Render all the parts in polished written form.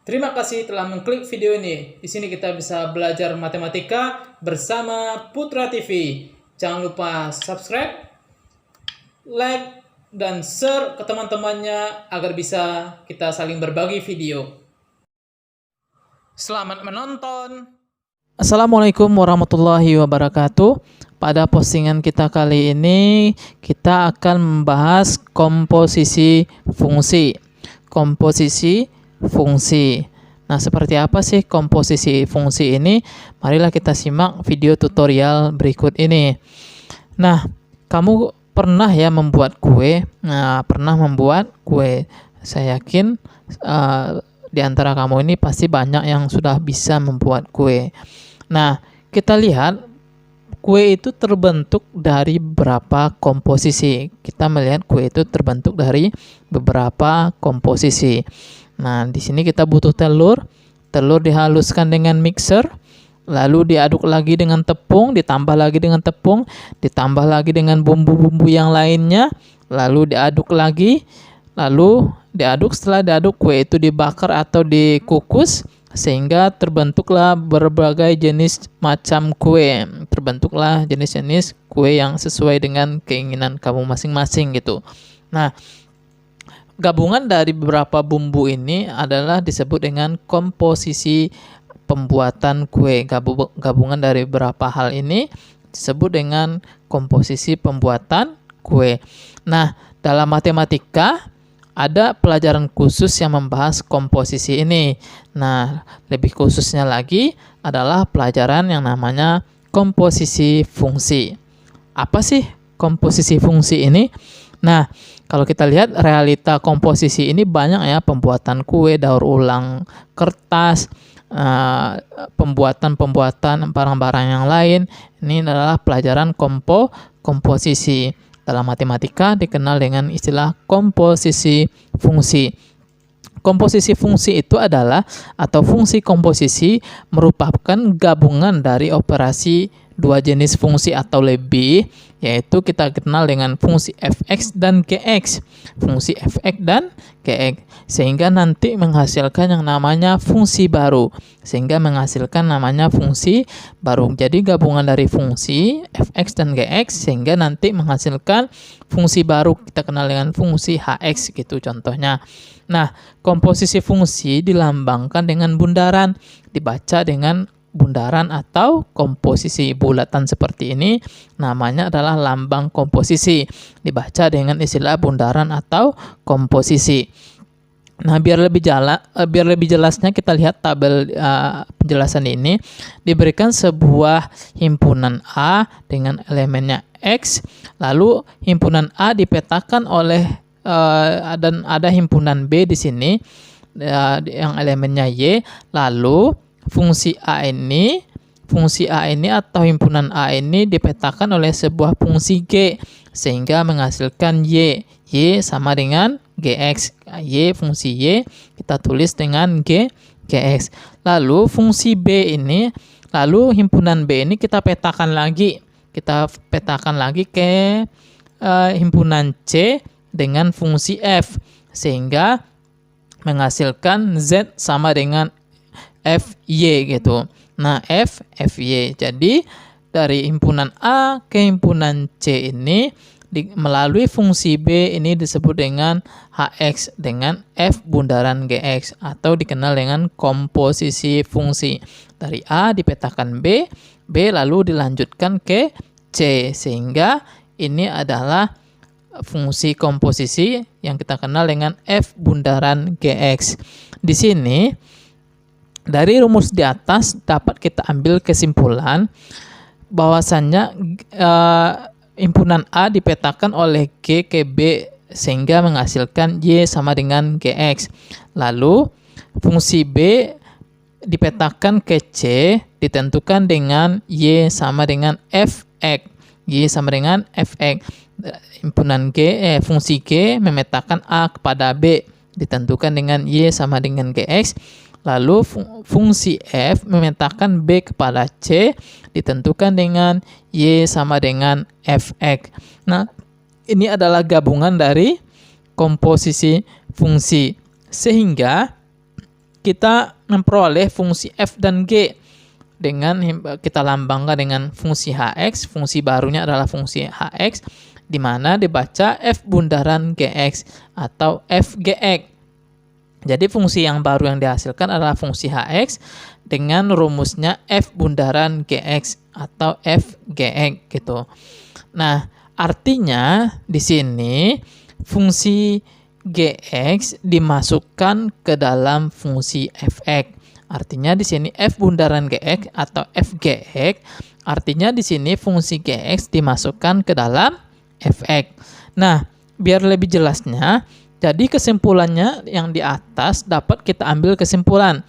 Terima kasih telah mengklik video ini. Di sini kita bisa belajar matematika bersama Putra TV. Jangan lupa subscribe, like, dan share ke teman-temannya agar bisa kita saling berbagi video. Selamat menonton. Assalamualaikum warahmatullahi wabarakatuh. Pada postingan kita kali ini kita akan membahas komposisi fungsi. Nah, seperti apa sih komposisi fungsi ini? Marilah kita simak video tutorial berikut ini. Nah, kamu pernah ya membuat kue? Nah, pernah membuat kue. Saya yakin di antara kamu ini pasti banyak yang sudah bisa membuat kue. Nah, kita lihat kue itu terbentuk dari beberapa komposisi. Kita melihat kue itu terbentuk dari beberapa komposisi. Nah, di sini kita butuh telur. Telur dihaluskan dengan mixer, lalu diaduk lagi dengan tepung, ditambah lagi dengan tepung, ditambah lagi dengan bumbu-bumbu yang lainnya, lalu diaduk lagi, lalu diaduk. Setelah diaduk, kue itu dibakar atau dikukus sehingga terbentuklah berbagai jenis macam kue. Terbentuklah jenis-jenis kue yang sesuai dengan keinginan kamu masing-masing gitu. Nah, gabungan dari beberapa bumbu ini adalah disebut dengan komposisi pembuatan kue. Gabungan dari beberapa hal ini disebut dengan komposisi pembuatan kue. Nah, dalam matematika ada pelajaran khusus yang membahas komposisi ini. Nah, lebih khususnya lagi adalah pelajaran yang namanya komposisi fungsi. Apa sih komposisi fungsi ini? Nah, kalau kita lihat realita komposisi ini banyak ya, pembuatan kue, daur ulang kertas, pembuatan barang-barang yang lain. Ini adalah pelajaran komposisi. Dalam matematika dikenal dengan istilah komposisi fungsi. Komposisi fungsi itu adalah, atau fungsi komposisi merupakan gabungan dari operasi dua jenis fungsi atau lebih, yaitu kita kenal dengan fungsi fx dan gx. Fungsi fx dan gx, sehingga nanti menghasilkan yang namanya fungsi baru. Jadi gabungan dari fungsi fx dan gx sehingga nanti menghasilkan fungsi baru, kita kenal dengan fungsi hx gitu contohnya. Nah, komposisi fungsi dilambangkan dengan bundaran, dibaca dengan bundaran atau komposisi bulatan seperti ini, namanya adalah lambang komposisi, dibaca dengan istilah bundaran atau komposisi. Nah, biar lebih jelasnya kita lihat tabel penjelasan ini. Diberikan sebuah himpunan A dengan elemennya X, lalu himpunan A dipetakan oleh dan ada himpunan B di sini yang elemennya Y, lalu fungsi A ini atau himpunan A ini dipetakan oleh sebuah fungsi G sehingga menghasilkan Y sama dengan Gx. Fungsi Y kita tulis dengan Gx. Lalu fungsi B ini, lalu himpunan B ini kita petakan lagi ke himpunan C dengan fungsi F sehingga menghasilkan Z sama dengan Fy gitu. Nah, Fy. Jadi dari himpunan A ke himpunan C ini melalui fungsi B ini disebut dengan Hx dengan F bundaran Gx atau dikenal dengan komposisi fungsi. Dari A dipetakan B lalu dilanjutkan ke C sehingga ini adalah fungsi komposisi yang kita kenal dengan F bundaran Gx. Di sini dari rumus di atas dapat kita ambil kesimpulan bahwasannya himpunan A dipetakan oleh G ke B sehingga menghasilkan Y sama dengan Gx. Lalu fungsi B dipetakan ke C ditentukan dengan Y sama dengan Fx. Himpunan fungsi G memetakan A kepada B ditentukan dengan Y sama dengan Gx. Lalu fungsi F memetakan B kepada C ditentukan dengan Y sama dengan Fx. Nah, ini adalah gabungan dari komposisi fungsi. Sehingga kita memperoleh fungsi f dan g dengan kita lambangkan dengan fungsi hx. Fungsi barunya adalah fungsi hx, di mana dibaca f bundaran gx atau fgx. Jadi fungsi yang baru yang dihasilkan adalah fungsi hx dengan rumusnya f bundaran gx atau fgx gitu. Nah, artinya di sini fungsi gx dimasukkan ke dalam fungsi fx. Artinya di sini f bundaran gx atau fgx, artinya di sini fungsi gx dimasukkan ke dalam fx. Nah, biar lebih jelasnya, jadi kesimpulannya yang di atas dapat kita ambil kesimpulan.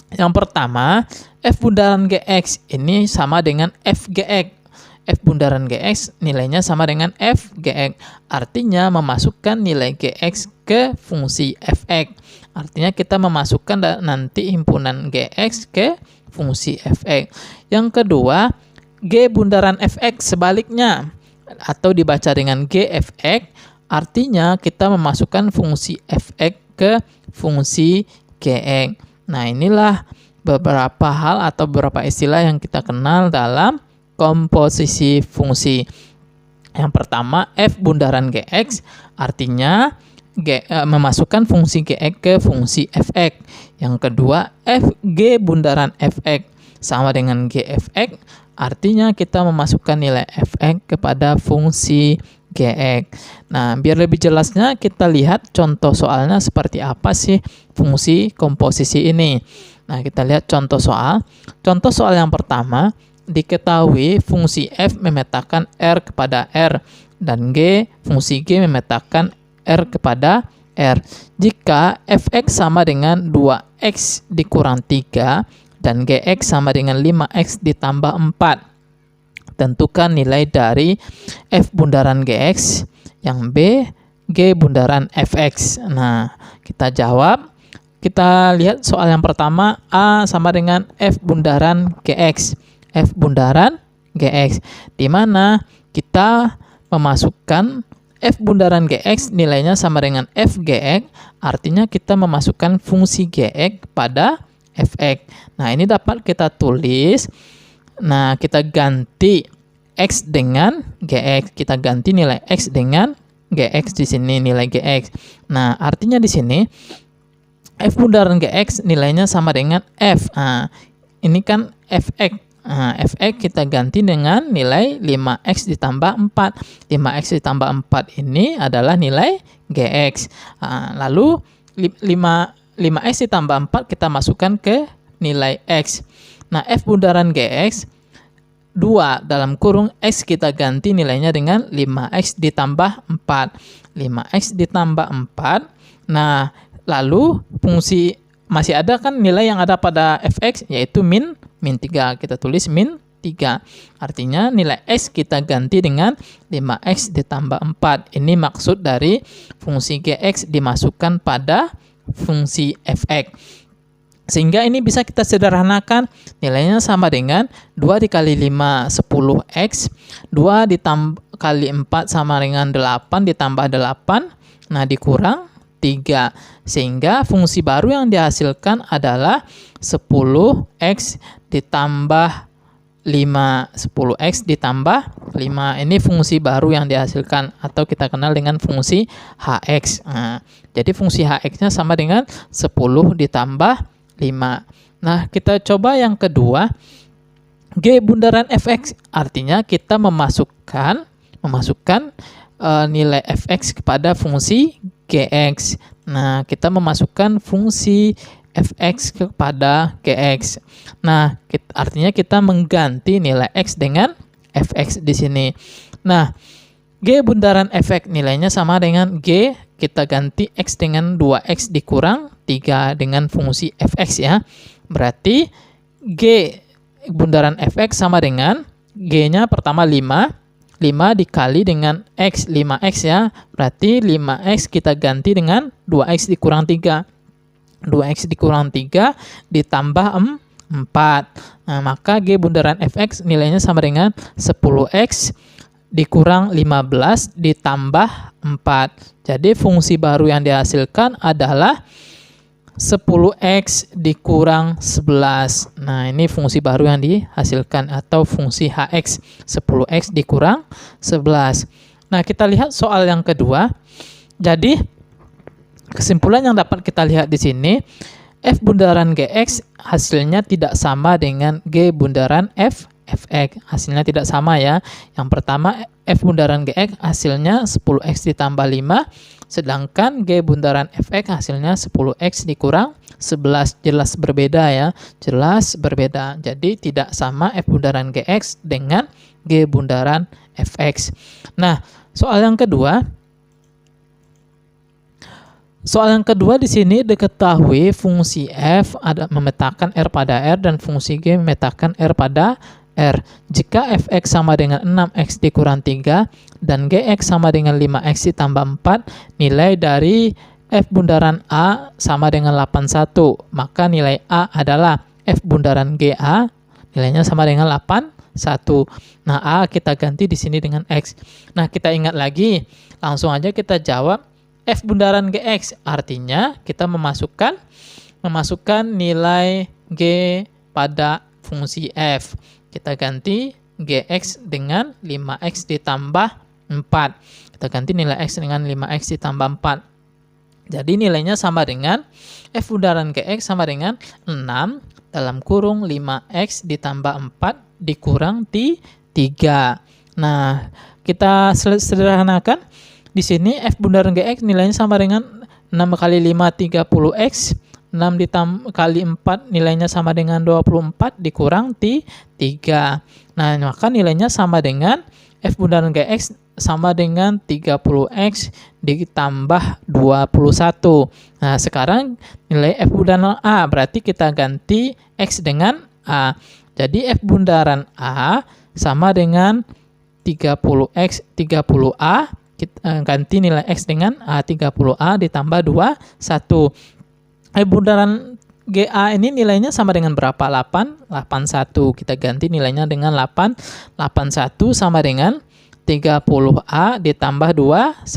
Yang pertama, f bundaran gx ini sama dengan fgx. F bundaran gx nilainya sama dengan fgx. Artinya memasukkan nilai gx ke fungsi fx. Artinya kita memasukkan nanti himpunan gx ke fungsi fx. Yang kedua, g bundaran fx sebaliknya atau dibaca dengan gfx. Artinya kita memasukkan fungsi fx ke fungsi gx. Nah, inilah beberapa hal atau beberapa istilah yang kita kenal dalam komposisi fungsi. Yang pertama, f bundaran gx artinya memasukkan fungsi gx ke fungsi fx. Yang kedua, fg bundaran fx sama dengan gfx, artinya kita memasukkan nilai fx kepada fungsi gx. Nah, biar lebih jelasnya kita lihat contoh soalnya seperti apa sih fungsi komposisi ini. Nah, kita lihat contoh soal. Contoh soal yang pertama, diketahui fungsi f memetakan r kepada r dan fungsi g memetakan r kepada r. Jika fx sama dengan 2x dikurang 3 dan gx sama dengan 5x ditambah 4. Tentukan nilai dari f bundaran gx, yang b g bundaran fx. Nah, kita jawab. Kita lihat soal yang pertama, a sama dengan f bundaran gx. F bundaran gx, di mana kita memasukkan f bundaran gx nilainya sama dengan fgx, artinya kita memasukkan fungsi gx pada fx. Nah, ini dapat kita tulis. Nah, kita ganti x dengan gx. Kita ganti nilai x dengan gx di sini, nilai gx. Nah, artinya di sini f bundaran gx nilainya sama dengan f. Nah, ini kan fx. Nah, fx kita ganti dengan nilai 5x ditambah 4. 5x ditambah 4 ini adalah nilai gx. Nah, lalu 5x ditambah 4 kita masukkan ke nilai x. Nah, f bundaran gx 2 dalam kurung x kita ganti nilainya dengan 5x ditambah 4. 5x ditambah 4. Nah, lalu fungsi masih ada kan nilai yang ada pada fx, yaitu min 3. Kita tulis min 3. Artinya nilai x kita ganti dengan 5x ditambah 4. Ini maksud dari fungsi gx dimasukkan pada fungsi fx. Sehingga ini bisa kita sederhanakan, nilainya sama dengan 2 dikali 5, 10x. 2 kali 4 sama dengan 8 ditambah 8. Nah, dikurang 3. Sehingga fungsi baru yang dihasilkan adalah 10x ditambah 5. 10x ditambah 5. Ini fungsi baru yang dihasilkan atau kita kenal dengan fungsi hx. Nah, jadi fungsi hx-nya sama dengan 10 ditambah 5. Nah, kita coba yang kedua, g bundaran fx, artinya kita memasukkan nilai fx kepada fungsi gx. Nah, kita memasukkan fungsi fx kepada gx. Nah, artinya kita mengganti nilai x dengan fx di sini. Nah, g bundaran fx nilainya sama dengan g, kita ganti x dengan 2x dikurang 3 dengan fungsi fx ya. Berarti g bundaran fx sama dengan g-nya pertama 5 dikali dengan x, 5x ya. Berarti 5x kita ganti dengan 2x dikurang 3. 2x dikurang 3 ditambah 4. Nah, maka g bundaran fx nilainya sama dengan 10x dikurang 15 ditambah 4. Jadi fungsi baru yang dihasilkan adalah 10x dikurang 11. Nah, ini fungsi baru yang dihasilkan atau fungsi hx, 10x dikurang 11. Nah, kita lihat soal yang kedua. Jadi, kesimpulan yang dapat kita lihat di sini, f bundaran gx hasilnya tidak sama dengan g bundaran fx. Hasilnya tidak sama ya. Yang pertama, f bundaran gx hasilnya 10x ditambah 5, sedangkan g bundaran fx hasilnya 10x dikurang 11. Jelas berbeda ya, jelas berbeda. Jadi tidak sama f bundaran gx dengan g bundaran fx. Nah, soal yang kedua di sini diketahui fungsi f ada memetakan r pada r dan fungsi g memetakan r pada r. Jika fx sama dengan 6x dikurang 3 dan gx sama dengan 5x ditambah 4, nilai dari f bundaran a sama dengan 81. Maka nilai a adalah f bundaran ga, nilainya sama dengan 81. Nah, a kita ganti di sini dengan x. Nah, kita ingat lagi, langsung aja kita jawab f bundaran gx, artinya kita memasukkan nilai g pada fungsi f. Kita ganti gx dengan 5x ditambah 4. Kita ganti nilai x dengan 5x ditambah 4. Jadi nilainya sama dengan f bundaran gx sama dengan 6 dalam kurung 5x ditambah 4 dikurang 3. Nah, kita sederhanakan. Di sini f bundaran gx nilainya sama dengan 6 kali 5 30x, 6 kali 4 nilainya sama dengan 24 dikurang 3. Nah, maka nilainya sama dengan f bundaran gx sama dengan 30x ditambah 21. Nah, sekarang nilai f bundaran a, berarti kita ganti x dengan a. Jadi f bundaran a sama dengan 30x 30a, kita ganti nilai x dengan A30A ditambah 21. Bundaran GA ini nilainya sama dengan berapa? 81. Kita ganti nilainya dengan 81 sama dengan 30A ditambah 21.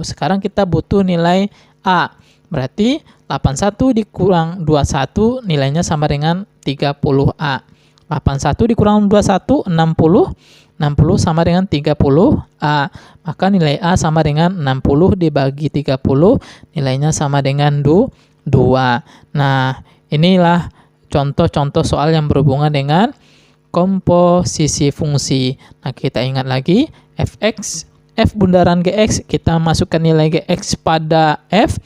Sekarang kita butuh nilai A. Berarti 81 dikurang 21 nilainya sama dengan 30A. 81 dikurang 21, 60. 60 sama dengan 30A. Maka nilai A sama dengan 60 dibagi 30, nilainya sama dengan 2. Nah, inilah contoh-contoh soal yang berhubungan dengan komposisi fungsi. Nah, kita ingat lagi, f bundaran gx kita masukkan nilai gx pada f,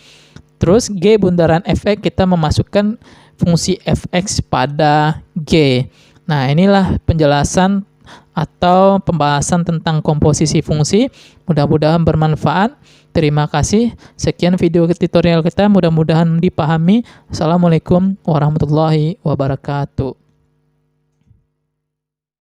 terus g bundaran fx kita memasukkan fungsi fx pada g. Nah, inilah penjelasan atau pembahasan tentang komposisi fungsi. Mudah-mudahan bermanfaat. Terima kasih. Sekian video tutorial kita, mudah-mudahan dipahami. Assalamualaikum warahmatullahi wabarakatuh.